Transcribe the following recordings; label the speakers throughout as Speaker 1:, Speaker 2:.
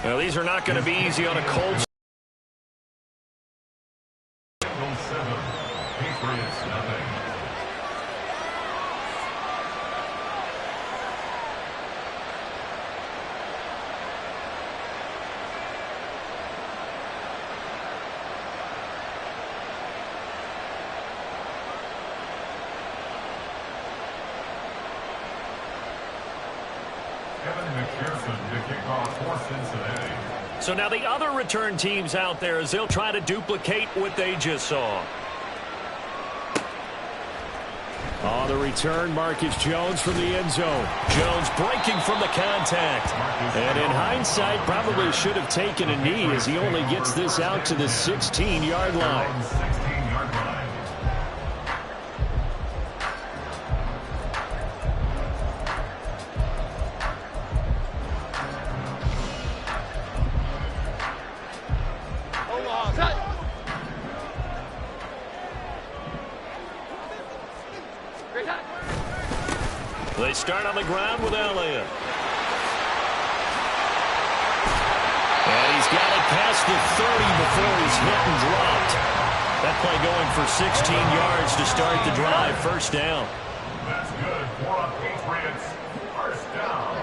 Speaker 1: Well, these are not going to be easy on a cold.
Speaker 2: 7, Patriots nothing.
Speaker 1: So now the other return teams out there as they'll try to duplicate what they just saw. On the return, Marcus Jones from the end zone. Jones breaking from the contact. And in hindsight, probably should have taken a knee as he only gets this out to the 16-yard line. They start on the ground with Elliott. And he's got it past the 30 before he's hit and dropped. That play going for 16 yards to start the drive. First down.
Speaker 2: That's good for a Patriots. First down.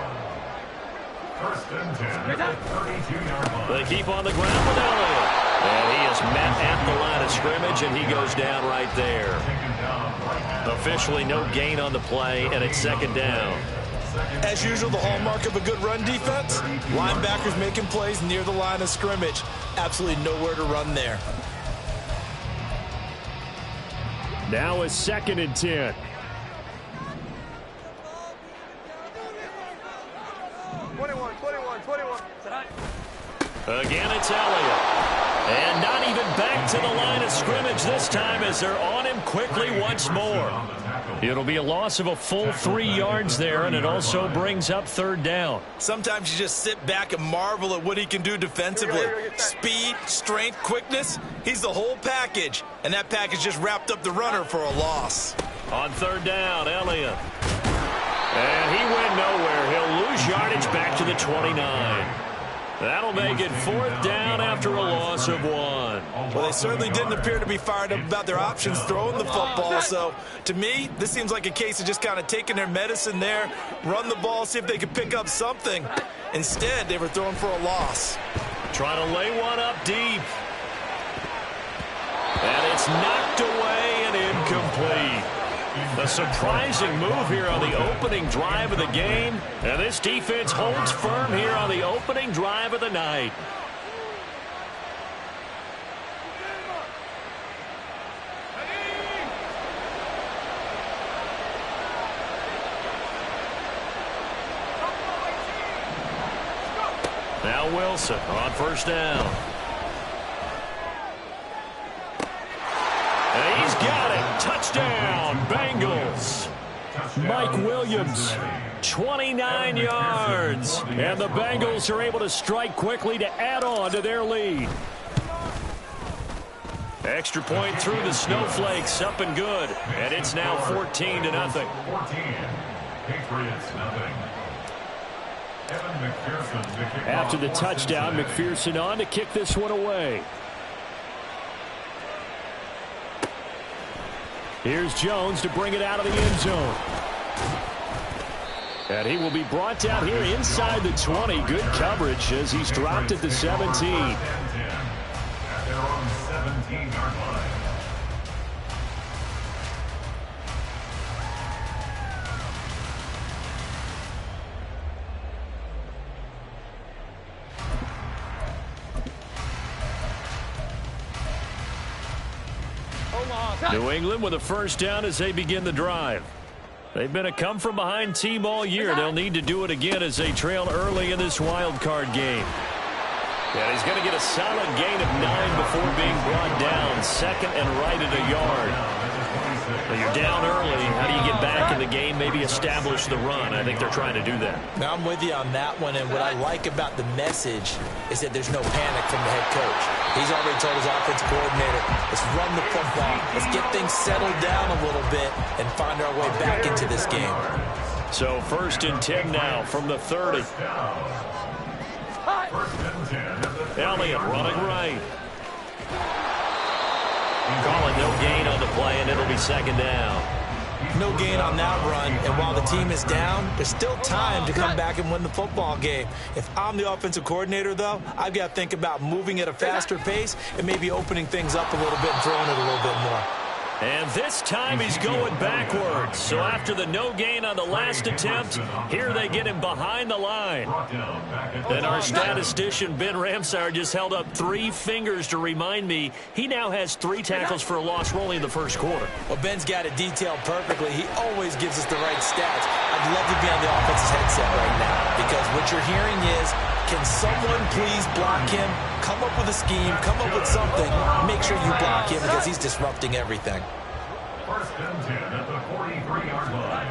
Speaker 2: First and 10 at the 32-yard line.
Speaker 1: They keep on the ground with Elliott. And he is met at the line of scrimmage, and he goes down right there. Officially no gain on the play, and it's second down.
Speaker 3: As usual, the hallmark of a good run defense, linebackers making plays near the line of scrimmage. Absolutely nowhere to run there.
Speaker 1: Now it's second and 10. Again, it's Elliott. And not even back to the line of scrimmage this time as they're on him quickly once more. It'll be a loss of a full 3 yards there, and it also brings up third down.
Speaker 3: Sometimes you just sit back and marvel at what he can do defensively. Speed, strength, quickness, he's the whole package. And that package just wrapped up the runner for a loss.
Speaker 1: On third down, Elliott. And he went nowhere. He'll lose yardage back to the 29. That'll make it fourth down after a loss of 1.
Speaker 3: Well, they certainly didn't appear to be fired up about their options throwing the football. So, to me, this seems like a case of just kind of taking their medicine there, run the ball, see if they could pick up something. Instead, they were throwing for a loss.
Speaker 1: Trying to lay one up deep. And it's knocked away and incomplete. A surprising move here on the opening drive of the game. And this defense holds firm here on the opening drive of the night. Now Wilson on first down. And he's got it. Touchdown, Bengals. Mike Williams, 29 yards. And the Bengals are able to strike quickly to add on to their lead. Extra point through the snowflakes, up and good. And it's now 14-0.
Speaker 2: 14. Patriots nothing.
Speaker 1: After the touchdown, McPherson on to kick this one away. Here's Jones to bring it out of the end zone. And he will be brought down here inside the 20. Good coverage as he's dropped at the 17.
Speaker 2: At their own 17-yard line.
Speaker 1: New England with a first down as they begin the drive. They've been a come-from-behind team all year. They'll need to do it again as they trail early in this wild card game. And he's going to get a solid gain of 9 before being brought down. Second and right at a yard. Well, you're down early. How do you get back in the game, maybe establish the run? I think they're trying to do that.
Speaker 3: Now, I'm with you on that one, and what I like about the message is that there's no panic from the head coach. He's already told his offensive coordinator, let's run the football, let's get things settled down a little bit and find our way back into this game.
Speaker 1: So 1st and 10 now from the 30. Elliott running right. Call it no gain on the play, and it'll be second down.
Speaker 3: No gain on that run, and while the team is down, there's still time to come back and win the football game. If I'm the offensive coordinator, though, I've got to think about moving at a faster pace and maybe opening things up a little bit and throwing it a little bit more.
Speaker 1: And this time he's going backwards. So after the no gain on the last attempt, here they get him behind the line. And our statistician, Ben Ramsauer, just held up 3 fingers to remind me he now has 3 tackles for a loss only in the first quarter.
Speaker 3: Well, Ben's got it detailed perfectly. He always gives us the right stats. I'd love to be on the offense's headset right now because what you're hearing is, can someone please block him? Come up with a scheme, come up with something. Make sure you block him because he's disrupting everything.
Speaker 2: First and 10 at the 43-yard line.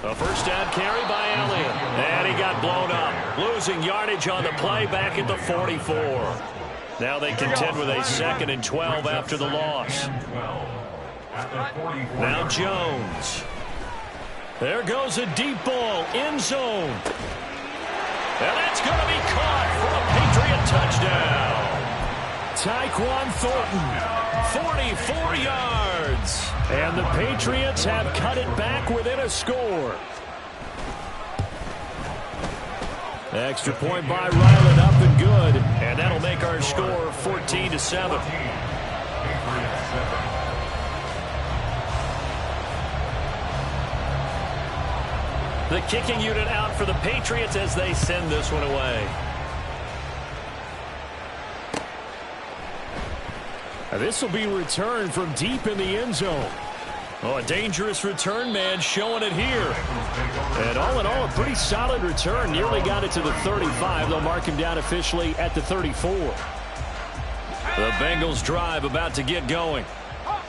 Speaker 1: A first down carry by Elliott. And he got blown up. Losing yardage on the play back at the 44. Now they contend with a 2nd and 12 after the loss. Now Jones. There goes a deep ball. End zone. And that's going to be caught for a Patriot touchdown. Tyquan Thornton, 44 yards. And the Patriots have cut it back within a score. Extra point by Ryland, up and good. And that'll make our score 14-7. The kicking unit out for the Patriots as they send this one away. This will be returned from deep in the end zone. Oh, a dangerous return man showing it here. And all in all, a pretty solid return. Nearly got it to the 35. They'll mark him down officially at the 34. The Bengals drive about to get going.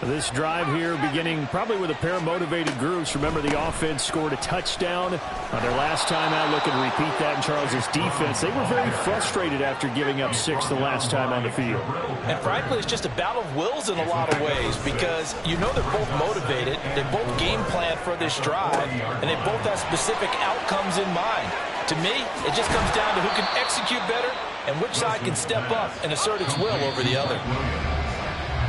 Speaker 1: This drive here beginning probably with a pair of motivated groups. Remember, the offense scored a touchdown on their last time out. Looking to repeat that in Charles' defense. They were very frustrated after giving up 6 the last time on the field.
Speaker 3: And frankly, it's just a battle of wills in a lot of ways because you know they're both motivated. They both game plan for this drive, and they both have specific outcomes in mind. To me, it just comes down to who can execute better and which side can step up and assert its will over the other.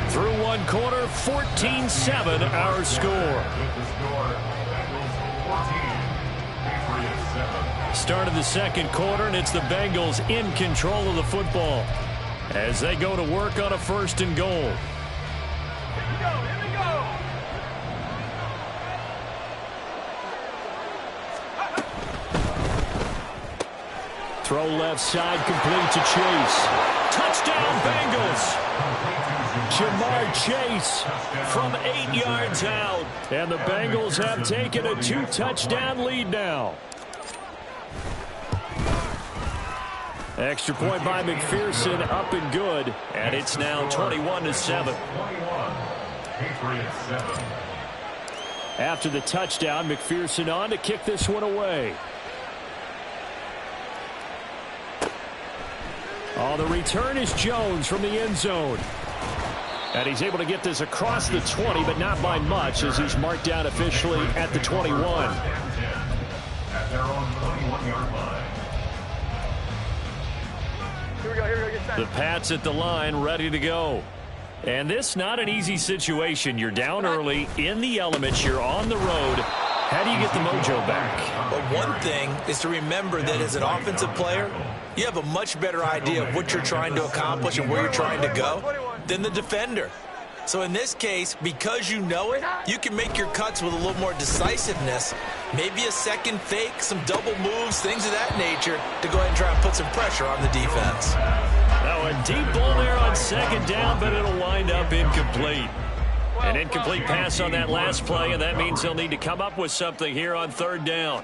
Speaker 1: Through one quarter, 14-7 our score. Start of the second quarter, and it's the Bengals in control of the football as they go to work on a 1st and goal.
Speaker 4: Here we go.
Speaker 1: Throw left side, complete to Chase. Touchdown, Bengals. Jamar Chase from 8 yards out. And the Bengals have taken a 2-touchdown lead now. Extra point by McPherson, up and good. And it's now 21-7. After the touchdown, McPherson on to kick this one away. Oh, the return is Jones from the end zone. And he's able to get this across the 20, but not by much, as he's marked down officially at the 21.
Speaker 2: At their own 21-yard line.
Speaker 4: Here we go, get set.
Speaker 1: The Pats at the line, ready to go. And this not an easy situation. You're down early, in the elements, you're on the road. How do you get the mojo back?
Speaker 3: Well, one thing is to remember that as an offensive player, you have a much better idea of what you're trying to accomplish and where you're trying to go than the defender. So in this case, because you know it, you can make your cuts with a little more decisiveness, maybe a second fake, some double moves, things of that nature, to go ahead and try and put some pressure on the defense.
Speaker 1: Now a deep ball there on 2nd down, but it'll wind up incomplete. An incomplete pass on that last play, and that means they'll need to come up with something here on 3rd down.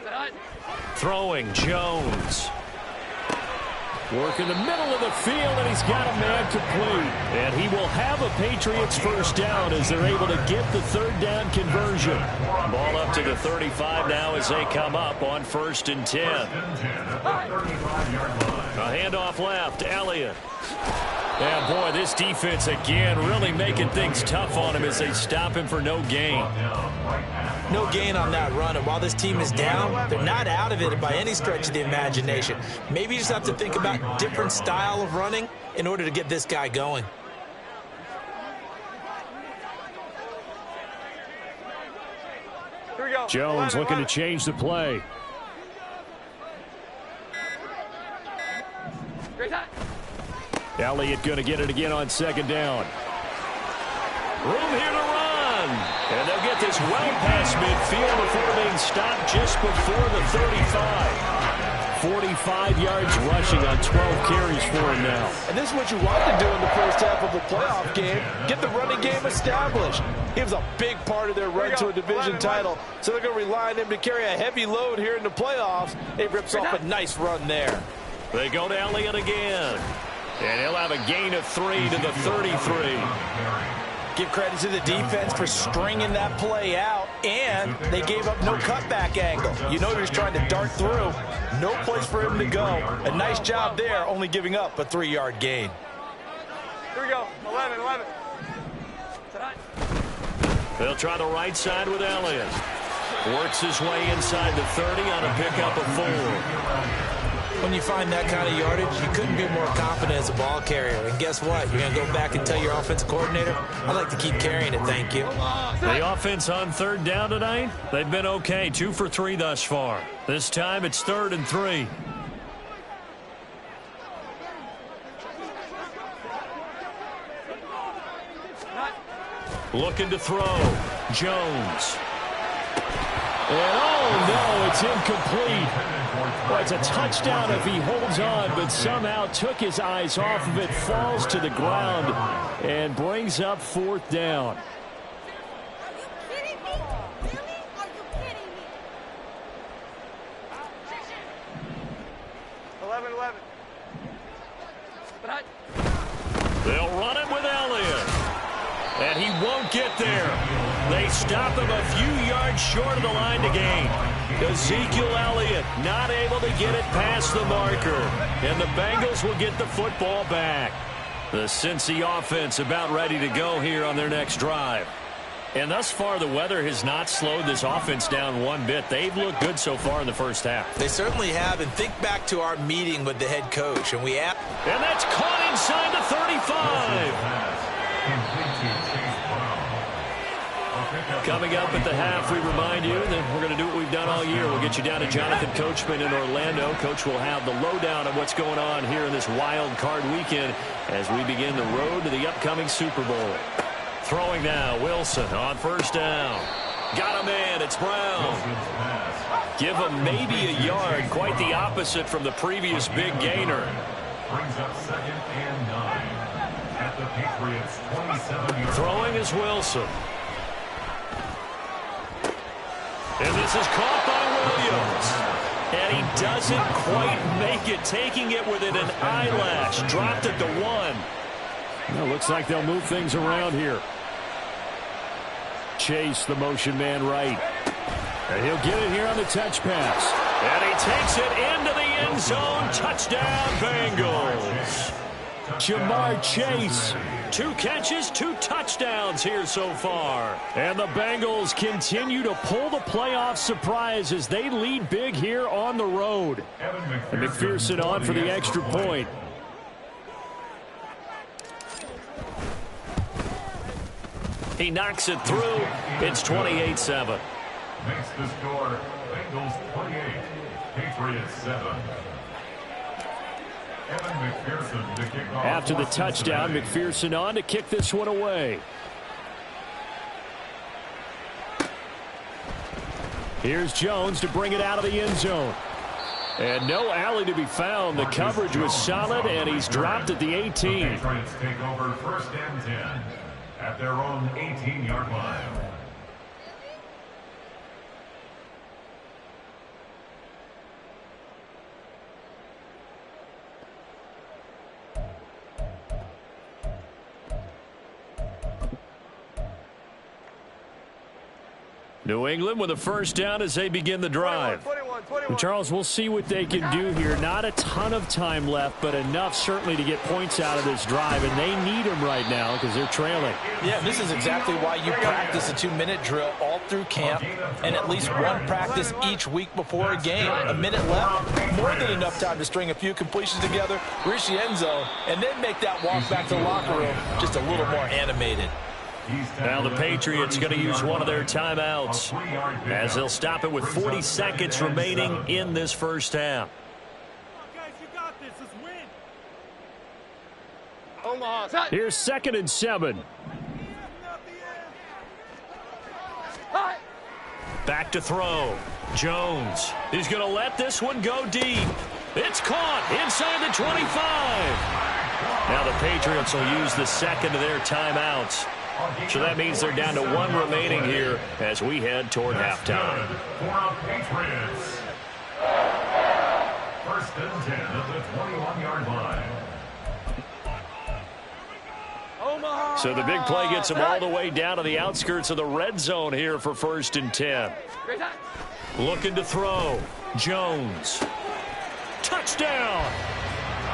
Speaker 1: Throwing, Jones. Work in the middle of the field, and he's got a man complete. And he will have a Patriots 1st down as they're able to get the 3rd down conversion. Ball up to the 35 now as they come up on 1st and 10.
Speaker 2: 1st and 10 at the 35-yard line.
Speaker 1: A handoff left, Elliott. Yeah, boy, this defense again really making things tough on him as they stop him for no gain.
Speaker 3: No gain on that run, and while this team is down, they're not out of it by any stretch of the imagination. Maybe you just have to think about different style of running in order to get this guy going.
Speaker 4: Here we go.
Speaker 1: Jones looking to change the play.
Speaker 4: Great time.
Speaker 1: Elliott going to get it again on second down. Room here to run. And they'll get this well past midfield before being stopped just before the 35. 45 yards rushing on 12 carries for him now.
Speaker 5: And this is what you want to do in the first half of a playoff game. Get the running game established. He was a big part of their run to a division title. So they're going to rely on him to carry a heavy load here in the playoffs. He rips off a nice run there.
Speaker 1: They go to Elliott again. And he'll have a gain of 3 to the 33.
Speaker 3: Give credit to the defense for stringing that play out, and they gave up no cutback angle. You know he was trying to dart through. No place for him to go. A nice job there, only giving up a 3-yard gain.
Speaker 4: Here we go. 11.
Speaker 1: They'll try the right side with Elliott. Works his way inside the 30 on a pickup of 4.
Speaker 3: When you find that kind of yardage, you couldn't be more confident as a ball carrier. And guess what? You're going to go back and tell your offensive coordinator, I'd like to keep carrying it, thank you.
Speaker 1: The offense on third down tonight, they've been okay. 2 for 3 thus far. This time it's 3rd and 3. Looking to throw. Jones. And oh no, it's incomplete. Well, it's a touchdown if he holds on, but somehow took his eyes off of it, falls to the ground, and brings up 4th down.
Speaker 6: Are you kidding me? Really? Are you kidding me?
Speaker 4: 11.
Speaker 1: They'll run it with Elliott. And he won't get there. They stop him a few yards short of the line to gain. Ezekiel Elliott not able to get it past the marker. And the Bengals will get the football back. The Cincy offense about ready to go here on their next drive. And thus far, the weather has not slowed this offense down one bit. They've looked good so far in the first half.
Speaker 3: They certainly have. And think back to our meeting with the head coach. And
Speaker 1: that's caught inside the 35. Coming up at the half, we remind you that we're going to do what we've done all year. We'll get you down to Jonathan Coachman in Orlando. Coach will have the lowdown of what's going on here in this wild card weekend as we begin the road to the upcoming Super Bowl. Throwing now, Wilson on first down. Got him in, it's Brown. Give him maybe a yard, quite the opposite from the previous big gainer.
Speaker 2: Brings up 2nd and 9 at the Patriots' 27-yard.
Speaker 1: Throwing is Wilson. And this is caught by Williams. And he doesn't quite make it, taking it within an eyelash. Dropped it to 1. Well, looks like they'll move things around here. Chase, the motion man right. And he'll get it here on the touch pass. And he takes it into the end zone. Touchdown, Bengals. Jamar Chase, 2 catches, 2 touchdowns here so far. And the Bengals continue to pull the playoff surprise as they lead big here on the road. And McPherson on for the extra point. He knocks it through. It's 28-7.
Speaker 2: Makes the score Bengals 28, Patriots 7.
Speaker 1: After the touchdown, McPherson on to kick this one away. Here's Jones to bring it out of the end zone. And no alley to be found. The coverage was solid, and he's dropped at the 18.
Speaker 2: The Patriots take over 1st and 10 at their own 18-yard line.
Speaker 1: New England with a first down as they begin the drive.
Speaker 4: 21.
Speaker 1: Charles, we'll see what they can do here. Not a ton of time left, but enough certainly to get points out of this drive, and they need them right now because they're trailing.
Speaker 3: Yeah, this is exactly why you practice a 2-minute drill all through camp and at least one practice each week before a game. A minute left, more than enough time to string a few completions together, reach the end zone, and then make that walk back to the locker room just a little more animated.
Speaker 1: Now the Patriots going to use one of their timeouts as they'll stop it with 40 seconds remaining in this first half.
Speaker 4: Guys, you got this. Let's win. Omaha.
Speaker 1: Here's 2nd and 7. Back to throw. Jones. He's going to let this one go deep. It's caught inside the 25. Now the Patriots will use the second of their timeouts. So that means they're down to 1 remaining here as we head toward halftime.
Speaker 2: For Patriots. 1st and 10 at the 21-yard line.
Speaker 1: So the big play gets them all the way down to the outskirts of the red zone here for 1st and 10. Looking to throw. Jones. Touchdown.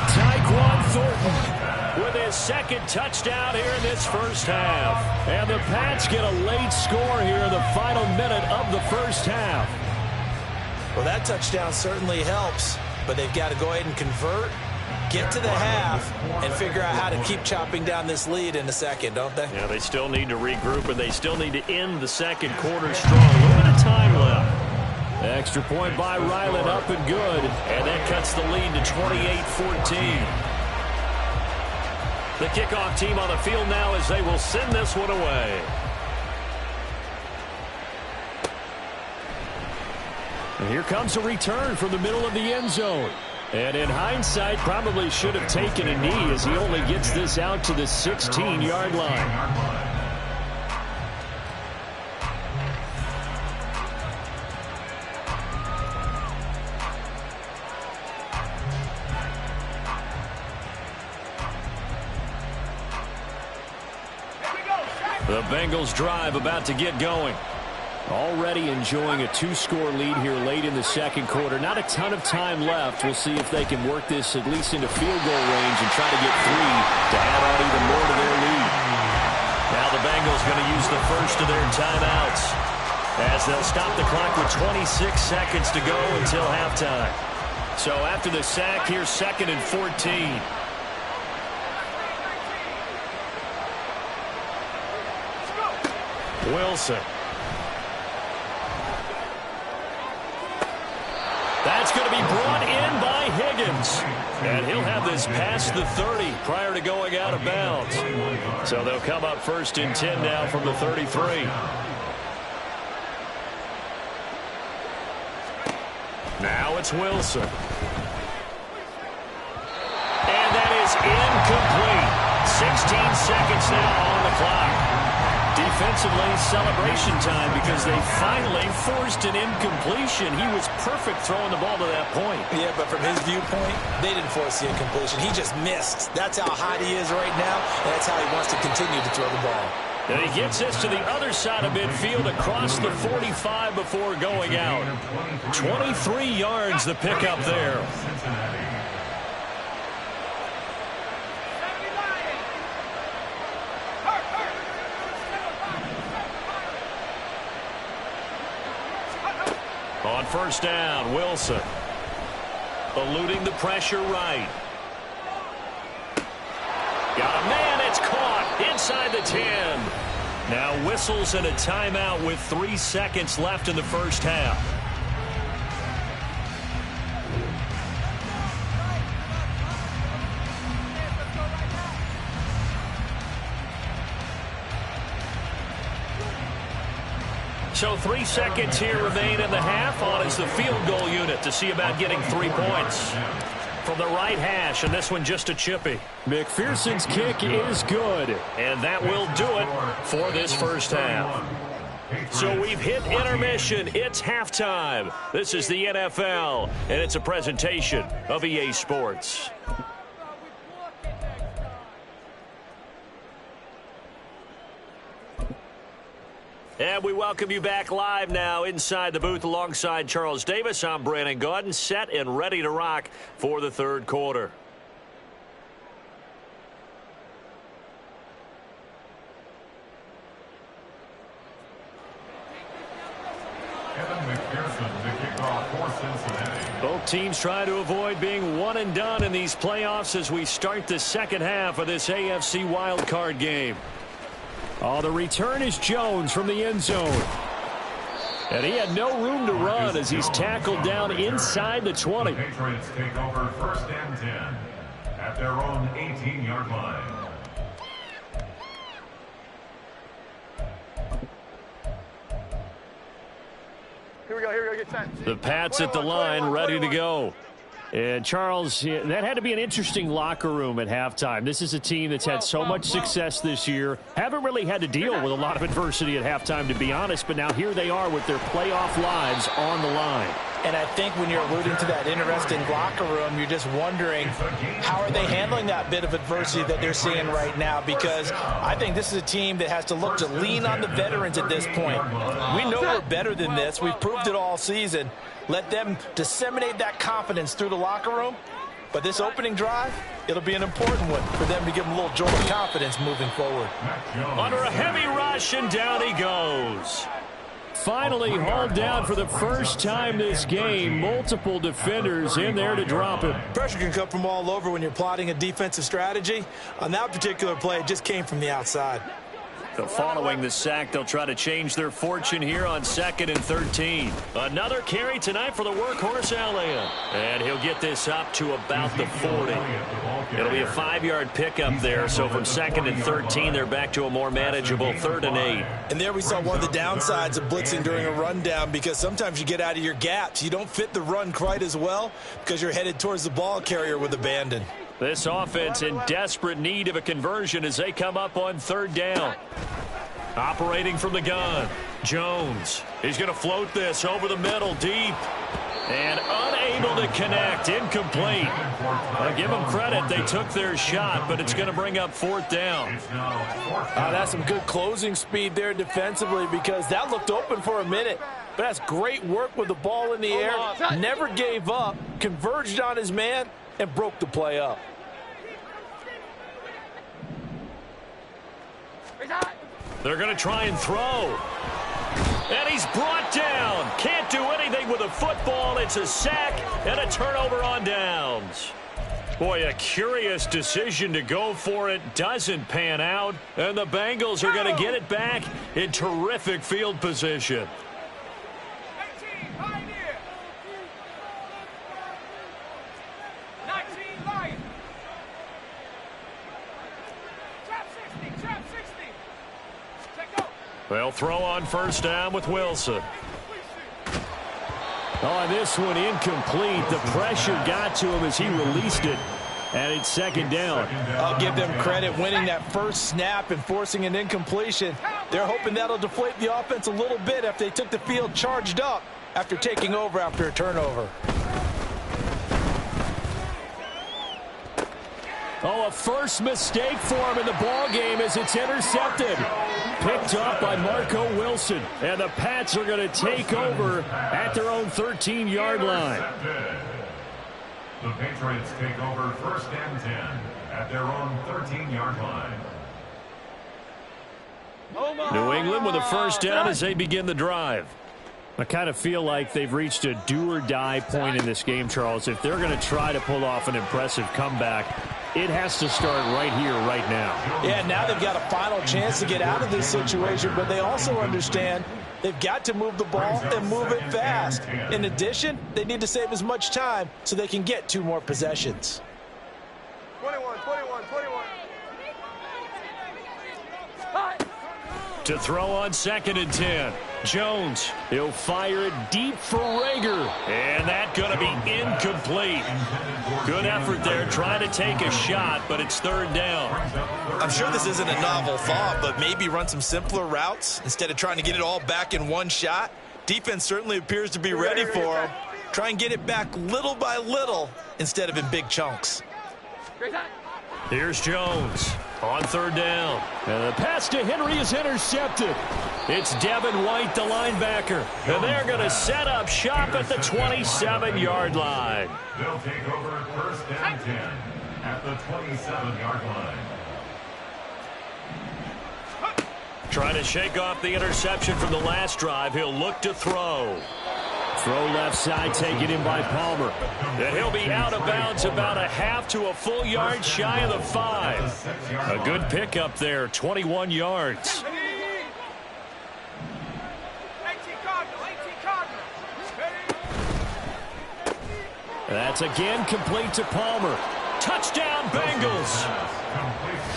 Speaker 1: Tyquan Thornton with his 2nd touchdown here in this first half. And the Pats get a late score here in the final minute of the first half.
Speaker 3: Well, that touchdown certainly helps, but they've got to go ahead and convert, get to the half, and figure out how to keep chopping down this lead in the second, don't they?
Speaker 1: Yeah, they still need to regroup, and they still need to end the second quarter strong. A little bit of time left. Extra point by Ryland, up and good. And that cuts the lead to 28-14. The kickoff team on the field now as they will send this one away. And here comes a return from the middle of the end zone. And in hindsight, probably should have taken a knee as he only gets this out to the 16-yard line. The Bengals drive about to get going. Already enjoying a 2-score lead here late in the second quarter. Not a ton of time left. We'll see if they can work this at least into field goal range and try to get 3 to add on even more to their lead. Now the Bengals going to use the first of their timeouts as they'll stop the clock with 26 seconds to go until halftime. So after the sack, here's 2nd and 14. Wilson. That's going to be brought in by Higgins. And he'll have this past the 30 prior to going out of bounds. So they'll come up 1st and 10 now from the 33. Now it's Wilson. And that is incomplete. 16 seconds now on the clock. Defensively, celebration time because they finally forced an incompletion. He was perfect throwing the ball to that point.
Speaker 3: Yeah, but from his viewpoint, they didn't force the incompletion. He just missed. That's how hot he is right now, and that's how he wants to continue to throw the ball.
Speaker 1: And he gets this to the other side of midfield across the 45 before going out. 23 yards the pickup there. On 1st down, Wilson. Eluding the pressure right. Got a man, it's caught inside the 10. Now whistles and a timeout with 3 seconds left in the first half. So 3 seconds here remain in the half. On is the field goal unit to see about getting 3 points. From the right hash, and this one just a chippy. McPherson's kick is good. And that will do it for this first half. So we've hit intermission. It's halftime. This is the NFL, and it's a presentation of EA Sports. And we welcome you back live now inside the booth alongside Charles Davis. I'm Brandon Gaudin, set and ready to rock for the third quarter. Both teams try to avoid being one and done in these playoffs as we start the second half of this AFC wildcard game. Oh, the return is Jones from the end zone. And he had no room to run as he's tackled down inside the 20.
Speaker 2: The Patriots take over 1st and 10 at their own 18-yard line.
Speaker 4: Here we go, get set.
Speaker 1: The Pats at the line, ready to go. And, Charles, that had to be an interesting locker room at halftime. This is a team that's had so much success this year. Haven't really had to deal with a lot of adversity at halftime, to be honest. But now here they are with their playoff lives on the line.
Speaker 3: And I think when you're alluding to that interesting locker room, you're just wondering how are they handling that bit of adversity that they're seeing right now, because I think this is a team that has to look to lean on the veterans at this point. We know we're better than this. We've proved it all season. Let them disseminate that confidence through the locker room. But this opening drive, it'll be an important one for them to give them a little jolt of confidence moving forward.
Speaker 1: Under a heavy rush, and down he goes. Finally hauled down for the first time this game. Multiple defenders in there to drop him.
Speaker 3: Pressure can come from all over when you're plotting a defensive strategy. On that particular play, it just came from the outside.
Speaker 1: So following the sack, they'll try to change their fortune here on 2nd and 13. Another carry tonight for the workhorse Elliott. And he'll get this up to about the 40. It'll be a 5-yard pickup there. So from 2nd and 13, they're back to a more manageable 3rd and 8.
Speaker 3: And there we saw one of the downsides of blitzing during a rundown, because sometimes you get out of your gaps. You don't fit the run quite as well because you're headed towards the ball carrier with abandon.
Speaker 1: This offense in desperate need of a conversion as they come up on 3rd down. Operating from the gun, Jones. He's going to float this over the middle, deep. And unable to connect, incomplete. I'll give them credit, they took their shot, but it's going to bring up 4th down.
Speaker 5: That's some good closing speed there defensively, because that looked open for a minute. But that's great work with the ball in the air. Never gave up, converged on his man, and broke the play up.
Speaker 1: They're going to try and throw. And he's brought down. Can't do anything with a football. It's a sack and a turnover on downs. Boy, a curious decision to go for it. Doesn't pan out. And the Bengals are going to get it back in terrific field position. They'll throw on 1st down with Wilson. Oh, this one incomplete. The pressure got to him as he released it. And it's 2nd down.
Speaker 5: I'll give them credit winning that first snap and forcing an incompletion. They're hoping that'll deflate the offense a little bit after they took the field charged up after taking over after a turnover.
Speaker 1: Oh, a first mistake for him in the ball game as it's intercepted. Picked up by Marco Wilson. And the Pats are going to take over at their own 13-yard line.
Speaker 2: The Patriots take over 1st and 10 at their own 13-yard line.
Speaker 1: New England with a 1st down as they begin the drive. I kind of feel like they've reached a do-or-die point in this game, Charles. If they're going to try to pull off an impressive comeback, it has to start right here, right now.
Speaker 5: Yeah, now they've got a final chance to get out of this situation, but they also understand they've got to move the ball and move it fast. In addition, they need to save as much time so they can get 2 more possessions.
Speaker 4: 21.
Speaker 1: To throw on 2nd and 10. Jones, he'll fire it deep for Rager. And that's going to be incomplete. Good effort there, trying to take a shot, but it's 3rd down.
Speaker 3: I'm sure this isn't a novel thought, but maybe run some simpler routes instead of trying to get it all back in one shot. Defense certainly appears to be ready for him. Try and get it back little by little instead of in big chunks.
Speaker 1: Here's Jones. On third down. And the pass to Henry is intercepted. It's Devin White, the linebacker. And they're going to set up shop at the 27-yard line.
Speaker 2: They'll take over first and 10 at the 27-yard line.
Speaker 1: Trying to shake off the interception from the last drive. He'll look to throw. Throw left side, taken in by Palmer. And he'll be out of bounds about a half to a full yard shy of the 5. A good pickup there, 21 yards. That's again complete to Palmer. Touchdown, Bengals.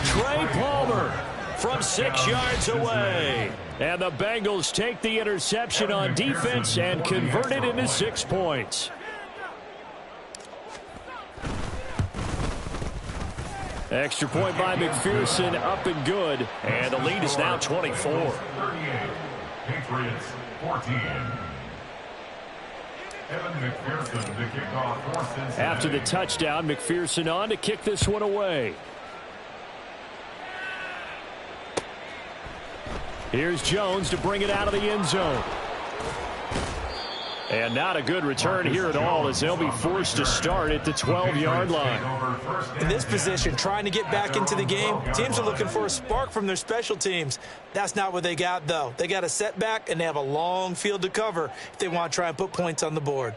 Speaker 1: Trey Palmer from 6 yards away. And the Bengals take the interception on defense and convert it into 6 points. Extra point by McPherson, up and good. And the lead is now 24.
Speaker 2: 38. Patriots 14. Evan McPherson to kick off for Cincinnati.
Speaker 1: After the touchdown, McPherson on to kick this one away. Here's Jones to bring it out of the end zone. And not a good return here at all as they'll be forced to start at the 12-yard line.
Speaker 3: In this position, trying to get back into the game, teams are looking for a spark from their special teams. That's not what they got, though. They got a setback, and they have a long field to cover if they want to try and put points on the board.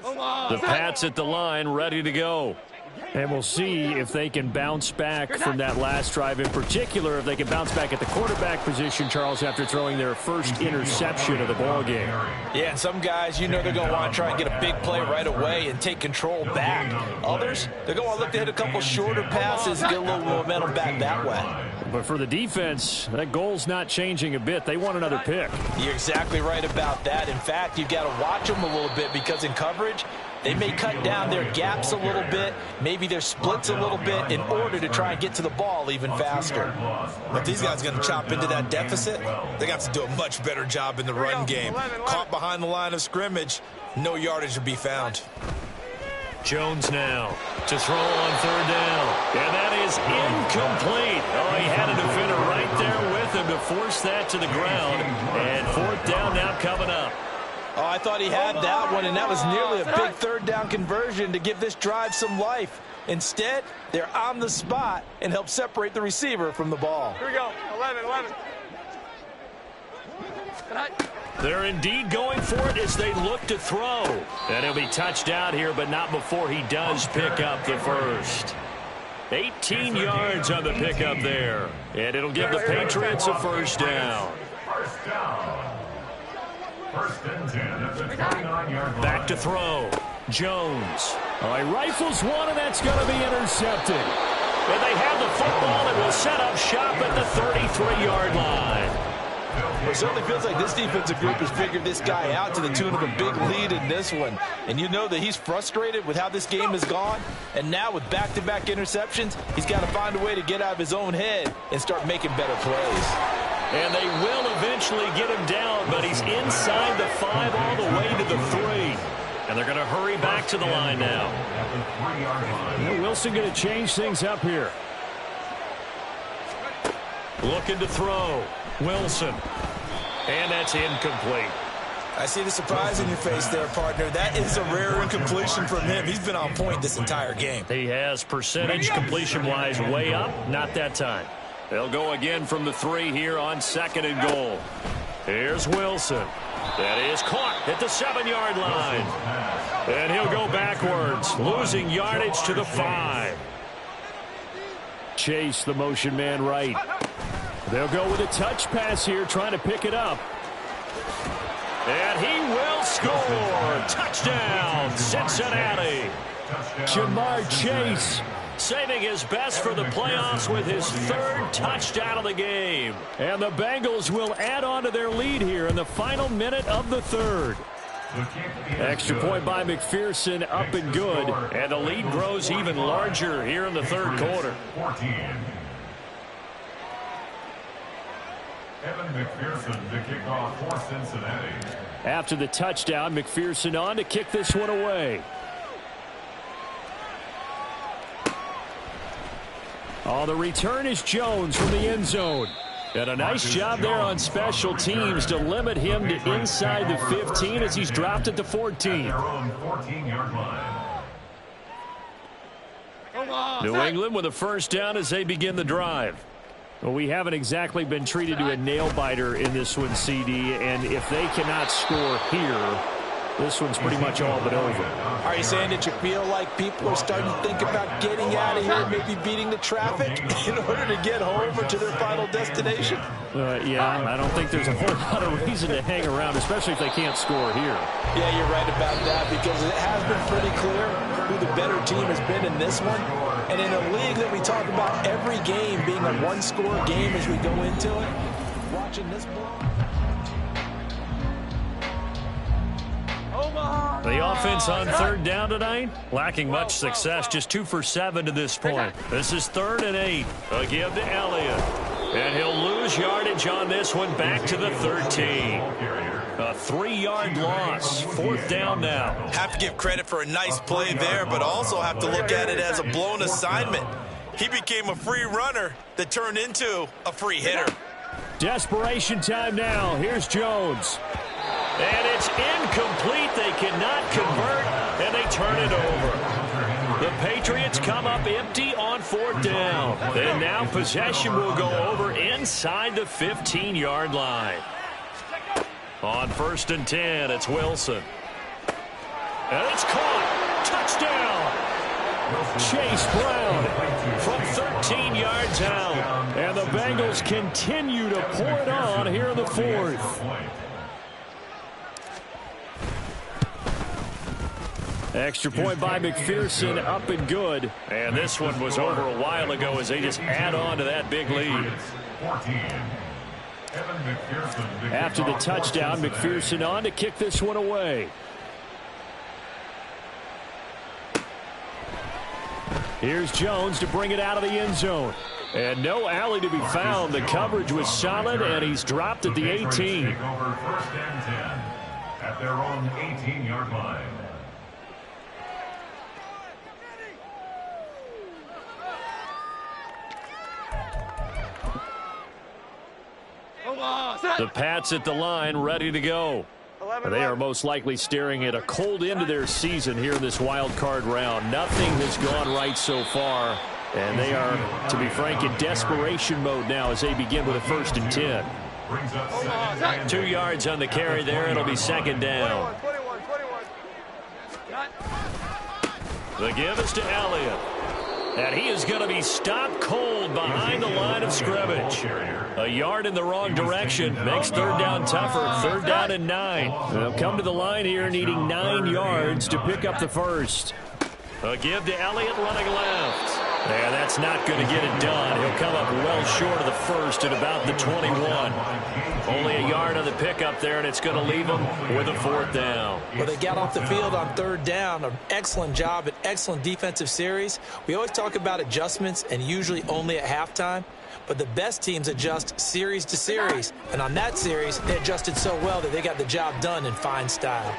Speaker 1: The Pats at the line, ready to go. And we'll see if they can bounce back from that last drive, in particular if they can bounce back at the quarterback position, Charles, after throwing their first interception of the ballgame.
Speaker 3: Yeah, and some guys, you know they're going to want to try and get a big play right away and take control back. Others, they're going to look to hit a couple shorter passes and get a little momentum back that way.
Speaker 1: But for the defense, that goal's not changing a bit. They want another pick.
Speaker 3: You're exactly right about that. In fact, you've got to watch them a little bit because in coverage, they may cut down their gaps a little bit, maybe their splits a little bit in order to try and get to the ball even faster.
Speaker 7: If these guys are going to chop into that deficit, they got to do a much better job in the run game. Caught behind the line of scrimmage, no yardage to be found.
Speaker 1: Jones now to throw on third down. And that is incomplete. Oh, he had a defender right there with him to force that to the ground. And fourth down now coming up.
Speaker 3: Oh, I thought he had that one, and that was nearly a big third down conversion to give this drive some life. Instead, they're on the spot and help separate the receiver from the ball.
Speaker 4: Here we go. 11.
Speaker 1: They're indeed going for it as they look to throw. And he'll be touched out here, but not before he does pick up the first. 18 yards on the pickup there. And it'll give the Patriots a first down.
Speaker 2: First down. First and 10 at the 29-yard line.
Speaker 1: Back to throw. Jones. He rifles one, and that's going to be intercepted. And they have the football and will set up shop at the 33-yard line.
Speaker 3: It certainly feels like this defensive group has figured this guy out to the tune of a big lead in this one. And you know that he's frustrated with how this game has gone. And now with back-to-back interceptions, he's got to find a way to get out of his own head and start making better plays.
Speaker 1: And they will eventually get him down, but he's inside the 5 all the way to the 3. And they're going to hurry back to the line now. Wilson going to change things up here. Looking to throw. Wilson. And that's incomplete.
Speaker 7: I see the surprise in your face there, partner. That is a rare incompletion from him. He's been on point this entire game.
Speaker 1: He has percentage completion-wise way up. Not that time. They'll go again from the 3 here on second and goal. Here's Wilson. That is caught at the 7-yard line. And he'll go backwards, losing yardage to the 5. Chase, the motion man right. They'll go with a touch pass here, trying to pick it up. And he will score. Touchdown, Cincinnati. Jamar Chase saving his best for the playoffs with his 3rd touchdown of the game. And the Bengals will add on to their lead here in the final minute of the 3rd. Extra point by McPherson, up and good. And the lead grows even larger here in the 3rd quarter.
Speaker 2: 14. Evan McPherson to kick off for Cincinnati.
Speaker 1: After the touchdown, McPherson on to kick this one away. Oh, the return is Jones from the end zone. And a nice job there on special teams to limit him to inside the 15 as he's dropped at the 14. New England with a first down as they begin the drive. Well, we haven't exactly been treated to a nail-biter in this one, CD, and if they cannot score here, this one's pretty much all but over.
Speaker 5: Are you saying that you feel like people are starting to think about getting out of here, maybe beating the traffic in order to get home or to their final destination?
Speaker 1: Yeah, I don't think there's a whole lot of reason to hang around, especially if they can't score here.
Speaker 5: Yeah, you're right about that because it has been pretty clear who the better team has been in this one. And in a league that we talk about every game being a one-score game as we go into it, watching this blow.
Speaker 1: The offense on third down tonight, lacking much success, just 2 for 7 to this point. This is 3rd and 8. A give to Elliott. And he'll lose yardage on this one back to the 13. A 3-yard loss. 4th down now.
Speaker 7: Have to give credit for a nice play there, but also have to look at it as a blown assignment. He became a free runner that turned into a free hitter.
Speaker 1: Desperation time now. Here's Jones. And it's incomplete. They cannot convert, and they turn it over. The Patriots come up empty on 4th down. And now possession will go over inside the 15-yard line. On 1st and 10, it's Wilson. And it's caught. Touchdown. Chase Brown from 13 yards out. And the Bengals continue to pour it on here in the 4th. Extra point by McPherson, up and good. And this one was over a while ago as they just add on to that big lead. After the touchdown, McPherson on to kick this one away. Here's Jones to bring it out of the end zone. And no alley to be found. The coverage was solid, and he's dropped at the 18.
Speaker 2: First and 10 at their own 18-yard line.
Speaker 1: The Pats at the line, ready to go. They are most likely staring at a cold end to their season here in this wild card round. Nothing has gone right so far, and they are, to be frank, in desperation mode now as they begin with a 1st and 10. 2 yards on the carry there. It'll be 2nd down. The give is to Elliott. And he is going to be stopped cold behind the line of scrimmage. A yard in the wrong direction makes 3rd down tougher. 3rd down and 9. They'll come to the line here needing 9 yards to pick up the 1st. A give to Elliott running left. Yeah, that's not going to get it done. He'll come up well short of the 1st at about the 21. Only a yard on the pickup there, and it's going to leave them with a 4th down.
Speaker 5: Well, they got off the field on 3rd down. An excellent job, an excellent defensive series. We always talk about adjustments and usually only at halftime. But the best teams adjust series to series. And on that series, they adjusted so well that they got the job done in fine style.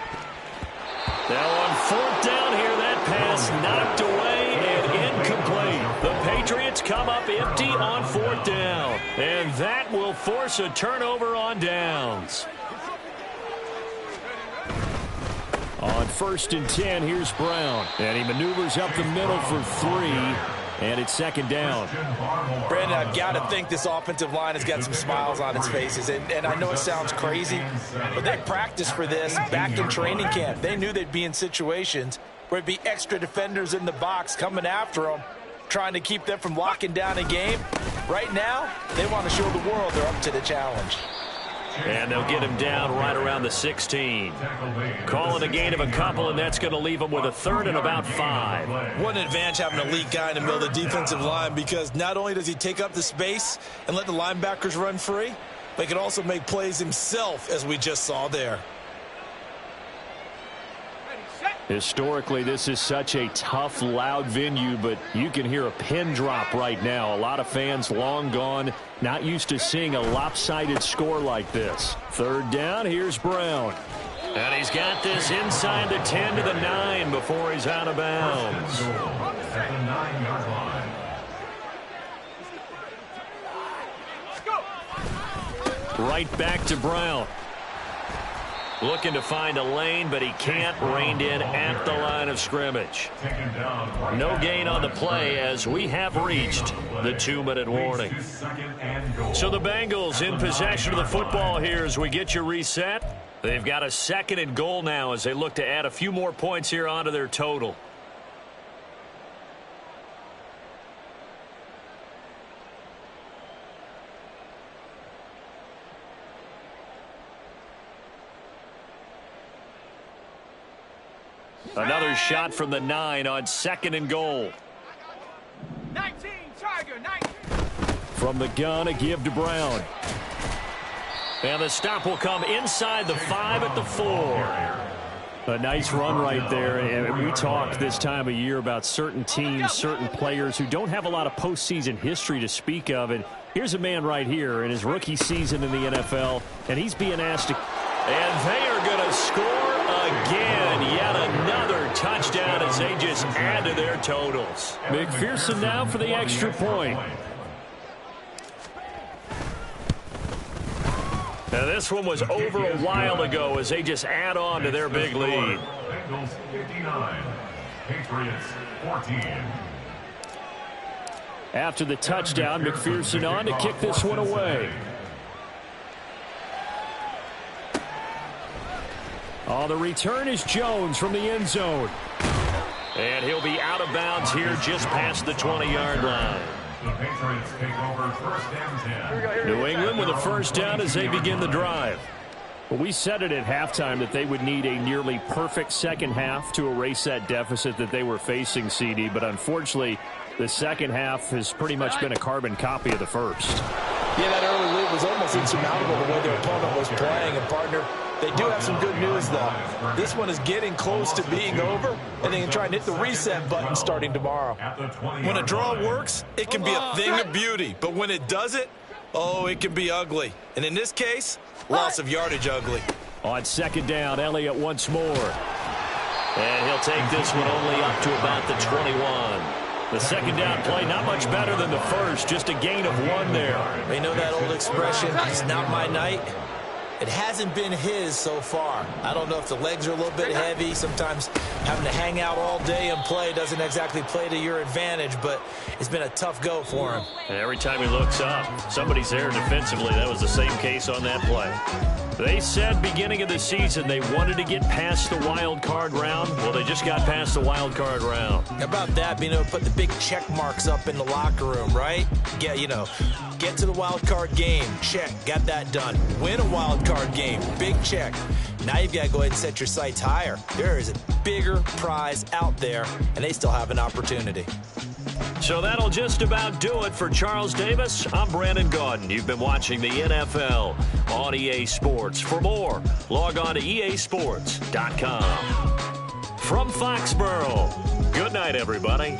Speaker 1: Now on 4th down here, that pass knocked away and incomplete. The Patriots come up empty on 4th down. And that will force a turnover on downs. On 1st and 10, here's Brown. And he maneuvers up the middle for 3. And it's 2nd down.
Speaker 5: Brandon, I've got to think this offensive line has got some smiles on its faces. And I know it sounds crazy, but they practiced for this back in training camp. They knew they'd be in situations where it'd be extra defenders in the box coming after them, trying to keep them from locking down a game. Right now, they want to show the world they're up to the challenge.
Speaker 1: And they'll get him down right around the 16. Call it a gain of a couple, and that's going to leave them with a 3rd and about 5.
Speaker 7: What an advantage having an elite guy in the middle of the defensive line, because not only does he take up the space and let the linebackers run free, but he can also make plays himself, as we just saw there.
Speaker 1: Historically, this is such a tough, loud venue, but you can hear a pin drop right now. A lot of fans long gone, not used to seeing a lopsided score like this. 3rd down, here's Brown. And he's got this inside the 10 to the 9 before he's out of bounds. Right back to Brown. Looking to find a lane, but he can't. Reined in at the line of scrimmage. No gain on the play as we have reached the 2-minute warning. So the Bengals in possession of the football here as we get you reset. They've got a 2nd and goal now as they look to add a few more points here onto their total. Another shot from the 9 on 2nd and goal.
Speaker 4: 19, Tiger, 19.
Speaker 1: From the gun, a give to Brown. And the stop will come inside the 5 at the 4. A nice run right there. And we talked this time of year about certain teams, certain players who don't have a lot of postseason history to speak of. And here's a man right here in his rookie season in the NFL, and he's being asked to... And they are going to score again. Yet another touchdown as they just add to their totals. McPherson now for the extra point. Now this one was over a while ago as they just add on to their big lead.
Speaker 2: Bengals 59, Patriots 14.
Speaker 1: After the touchdown, McPherson on to kick this one away. Oh, the return is Jones from the end zone. And he'll be out of bounds here just past the 20-yard line.
Speaker 2: The Patriots take over 1st and 10.
Speaker 1: New England with a 1st down as they begin the drive. Well, we said it at halftime that they would need a nearly perfect second half to erase that deficit that they were facing, CD. But unfortunately, the second half has pretty much been a carbon copy of the first.
Speaker 5: Yeah, that early lead was almost insurmountable the way their opponent was playing. And, partner, they do have some good news, though. This one is getting close to being over, and they can try and hit the reset button starting tomorrow.
Speaker 7: When a draw works, it can be a thing of beauty. But when it doesn't, oh, it can be ugly. And in this case, loss of yardage ugly.
Speaker 1: On 2nd down, Elliott once more. And he'll take this one only up to about the 21. The 2nd down play, not much better than the first, just a gain of 1 there.
Speaker 3: You know that old expression, it's not my night? It hasn't been his so far. I don't know if the legs are a little bit heavy. Sometimes having to hang out all day and play doesn't exactly play to your advantage, but it's been a tough go for him.
Speaker 1: And every time he looks up, somebody's there defensively. That was the same case on that play. They said beginning of the season they wanted to get past the wild card round. Well, they just got past the wild card round.
Speaker 3: How about that, being able to put the big check marks up in the locker room, right? Get to the wild card game. Check. Got that done. Win a wild card game. Big check. Now you've got to go ahead and set your sights higher. There is a bigger prize out there, and they still have an opportunity.
Speaker 1: So that'll just about do it for Charles Davis. I'm Brandon Gaudin. You've been watching the NFL on EA Sports. For more, log on to easports.com. From Foxborough, good night, everybody.